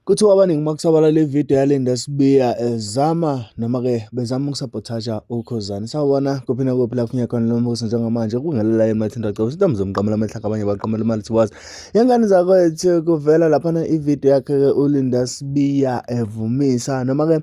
Kuthiwa abaningi makusabalala ividiyo yaLinda Sibiya ezama noma-ke bezama ukusabotaja uKhuzani. Sawubona kuphi nakuphi la kufinya khona lo mbuso njengamanje kungelela emathenda acaba sitambe zomqamela amahlaka abanye baqamela imali thiwazi. Yengane zakwethu kuvela laphana ividiyo yakhe-ke uLinda Sibiya evumisa noma-ke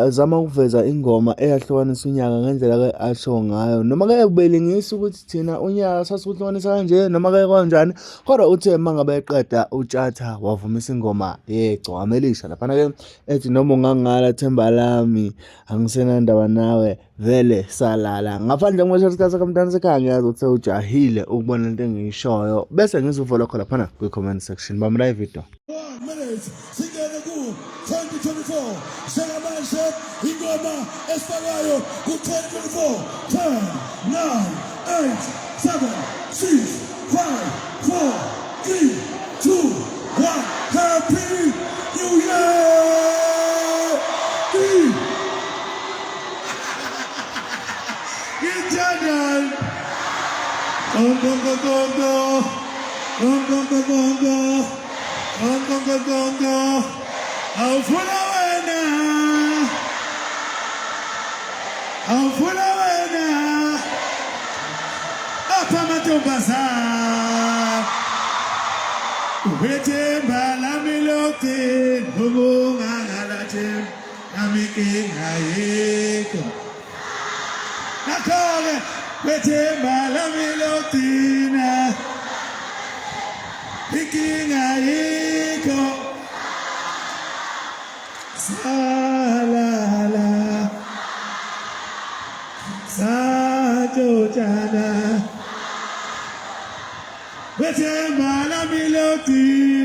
zama ukuveza ingoma eyahlukanisa unyaka ngendlela-ke asho ngayo noma-ke ubelingisa ukuthi thina unyaka sasihlukanisa kanje noma-ke kanjani, kodwa uthe mangabe eqeda utshatha wavumisa ingoma yegcwama elisha laphana-ke ethi noma ungangala themba lami angisenandaba nawe vele salala. Ngaphandle ngimosha isikhathi sakho mntwana sekhaya, ngiyazi ukuthi sewujahile ukubona lento engiyishoyo bese ngizuvo lakho laphana kwi-comment section. Bamela ividiyo. 1 minute singene ku-2024 njengamanje ingoma esifakayo ku-2024 10 9 8 7 6 5 4 3 2 1 Happy New Year! Gitanan! Gongo gongo gongo gongo gongo gongo awufuna wena apha mantombazana ubethemba lami lokhe ngokungangalathi nami inkinga yikho nakho-ke bethemba lami lokugcina inkinga yikho salala satshotshana bethemba lami lokugcina